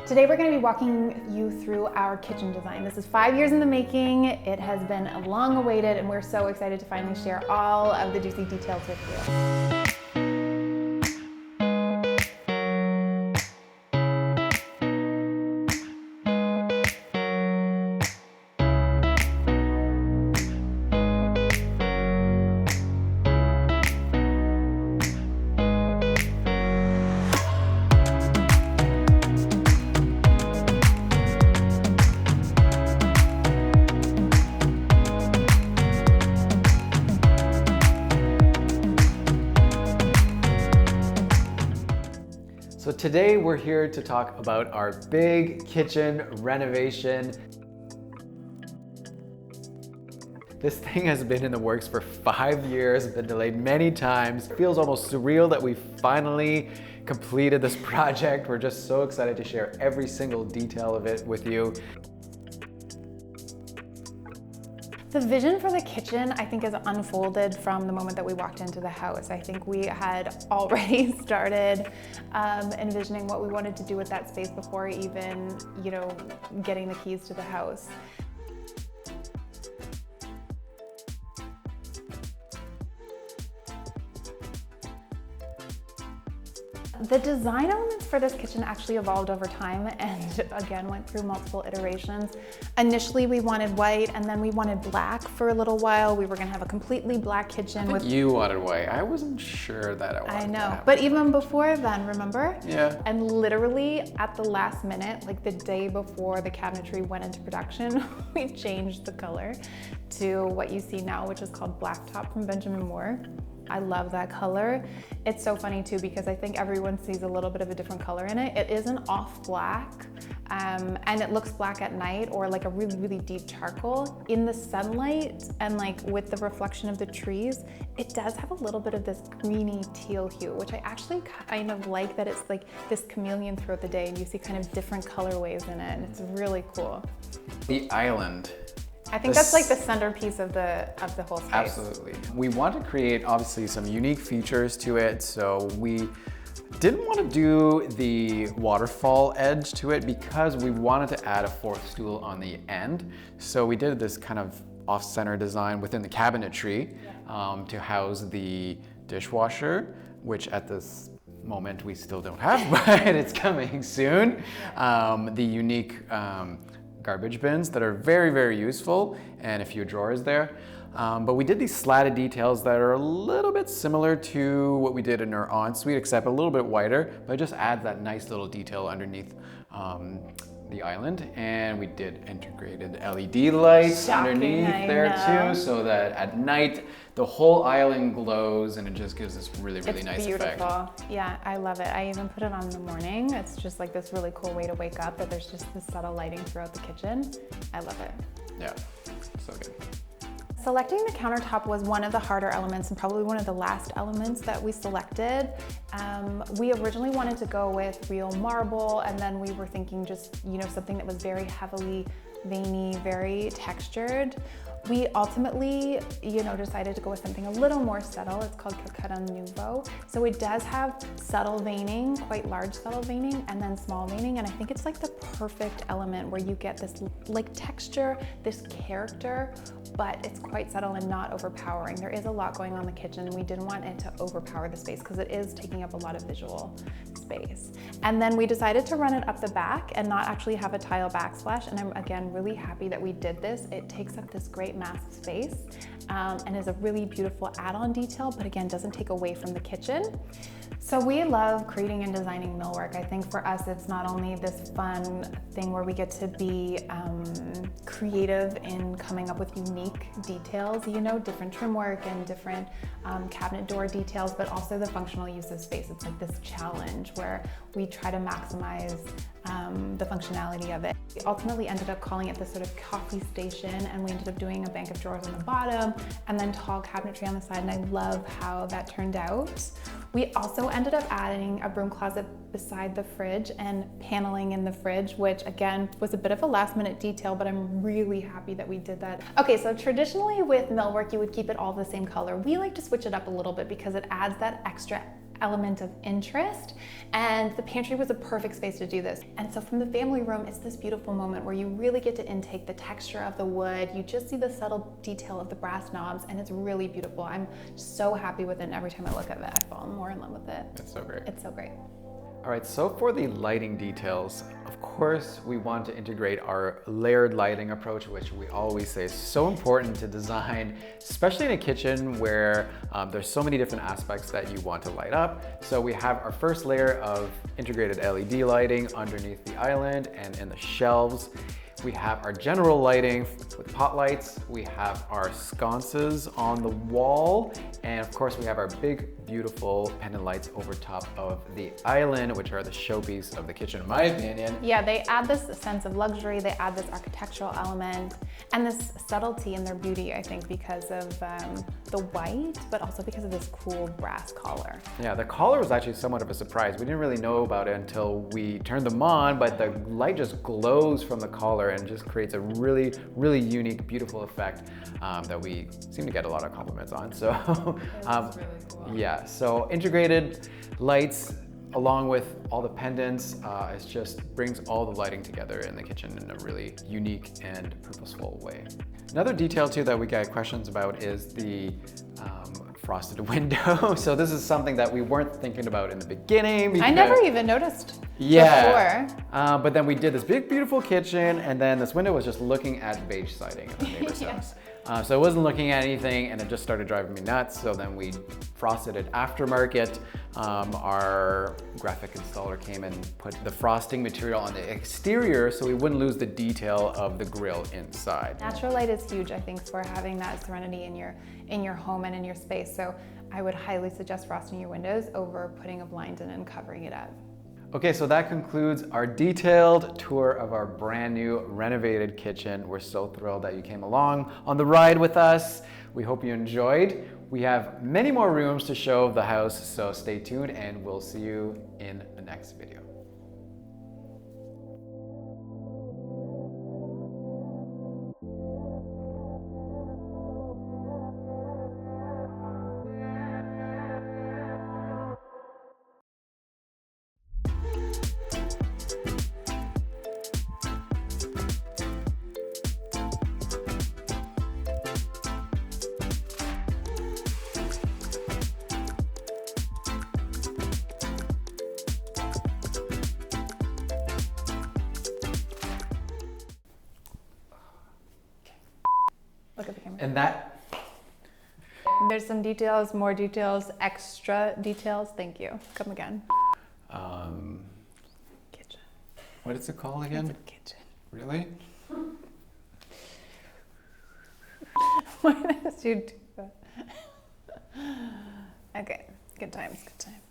Today we're going to be walking you through our kitchen design. This is 5 years in the making. It has been long awaited and we're so excited to finally share all of the juicy details with you. So today we're here to talk about our big kitchen renovation. This thing has been in the works for 5 years, been delayed many times. It feels almost surreal that we finally completed this project. We're just so excited to share every single detail of it with you. The vision for the kitchen, I think, is unfolded from the moment that we walked into the house. I think we had already started envisioning what we wanted to do with that space before even, getting the keys to the house. The design elements for this kitchen actually evolved over time and again went through multiple iterations. Initially we wanted white and then we wanted black for a little while. We were gonna have a completely black kitchen. You wanted white. I wasn't sure that I wanted I know, that. But even before then, remember? Yeah. And literally at the last minute, like the day before the cabinetry went into production, we changed the color to what you see now, which is called Blacktop from Benjamin Moore. I love that color. It's so funny too because I think everyone sees a little bit of a different color in it. It is an off black and it looks black at night or like a really, really deep charcoal. In the sunlight and like with the reflection of the trees, it does have a little bit of this greeny teal hue, which I actually kind of like that it's like this chameleon throughout the day and you see kind of different colorways in it and it's really cool. The island. I think that's like the centerpiece of the whole space. Absolutely. We want to create obviously some unique features to it, so we didn't want to do the waterfall edge to it because we wanted to add a fourth stool on the end. So we did this kind of off-center design within the cabinetry to house the dishwasher, which at this moment we still don't have, but it's coming soon. The unique garbage bins that are very, very useful and a few drawers there. But we did these slatted details that are a little bit similar to what we did in our ensuite, except a little bit wider, but it just adds that nice little detail underneath the island. And we did integrated LED lights underneath there too, so that at night the whole island glows and it just gives this really, really nice effect. It's beautiful. Yeah, I love it. I even put it on in the morning. It's just like this really cool way to wake up that there's just this subtle lighting throughout the kitchen. I love it. Yeah, so good. Selecting the countertop was one of the harder elements and probably one of the last elements that we selected. We originally wanted to go with real marble and then we were thinking just, something that was very heavily veiny, very textured. We ultimately, decided to go with something a little more subtle. It's called Coquette Nouveau. So it does have subtle veining, quite large subtle veining, and then small veining. And I think it's like the perfect element where you get this like texture, this character, but it's quite subtle and not overpowering. There is a lot going on in the kitchen. We didn't want it to overpower the space because it is taking up a lot of visual space. And then we decided to run it up the back and not actually have a tile backsplash. And I'm again really happy that we did this. It takes up this great massive space and is a really beautiful add-on detail, but again, doesn't take away from the kitchen. So we love creating and designing millwork. I think for us, it's not only this fun thing where we get to be creative in coming up with unique details, different trim work and different cabinet door details, but also the functional use of space. It's like this challenge where we try to maximize the functionality of it. We ultimately ended up calling it this sort of coffee station, and we ended up doing a bank of drawers on the bottom and then tall cabinetry on the side, and I love how that turned out. We also ended up adding a broom closet beside the fridge and paneling in the fridge, which again was a bit of a last minute detail, but I'm really happy that we did that. Okay, so traditionally with millwork, you would keep it all the same color. We like to switch it up a little bit because it adds that extra element of interest, and the pantry was a perfect space to do this. And so from the family room, it's this beautiful moment where you really get to intake the texture of the wood. You just see the subtle detail of the brass knobs, and it's really beautiful. I'm so happy with it, and every time I look at it, I fall more in love with it. It's so great. It's so great. All right, so for the lighting details, of course, we want to integrate our layered lighting approach, which we always say is so important to design, especially in a kitchen where there's so many different aspects that you want to light up. So we have our first layer of integrated LED lighting underneath the island and in the shelves. We have our general lighting with pot lights. We have our sconces on the wall. And of course, we have our big, beautiful pendant lights over top of the island, which are the showpiece of the kitchen, in my opinion. Yeah, they add this sense of luxury, they add this architectural element, and this subtlety in their beauty, I think, because of the white, but also because of this cool brass collar. Yeah, the collar was actually somewhat of a surprise. We didn't really know about it until we turned them on, but the light just glows from the collar and just creates a really, really unique, beautiful effect that we seem to get a lot of compliments on. So, Really cool. yeah, so integrated lights along with all the pendants, it just brings all the lighting together in the kitchen in a really unique and purposeful way. Another detail too that we get questions about is the frosted window. So this is something that we weren't thinking about in the beginning. I never even noticed Yeah, before. but then we did this big, beautiful kitchen, and then this window was just looking at beige siding in the neighbor's Yeah. house. So it wasn't looking at anything, and it just started driving me nuts. So then we frosted it aftermarket. Our graphic installer came and put the frosting material on the exterior so we wouldn't lose the detail of the grill inside. Natural light is huge, I think, for having that serenity in your home and in your space. So I would highly suggest frosting your windows over putting a blind in and covering it up. Okay, so that concludes our detailed tour of our brand new renovated kitchen. We're so thrilled that you came along on the ride with us. We hope you enjoyed. We have many more rooms to show of the house, so stay tuned and we'll see you in the next video. Look at the camera. And that, There's some details, more details, extra details. Thank you. Come again. Kitchen. what is it called again? It's a kitchen. Really? Why did you do that? Okay, good times, good times.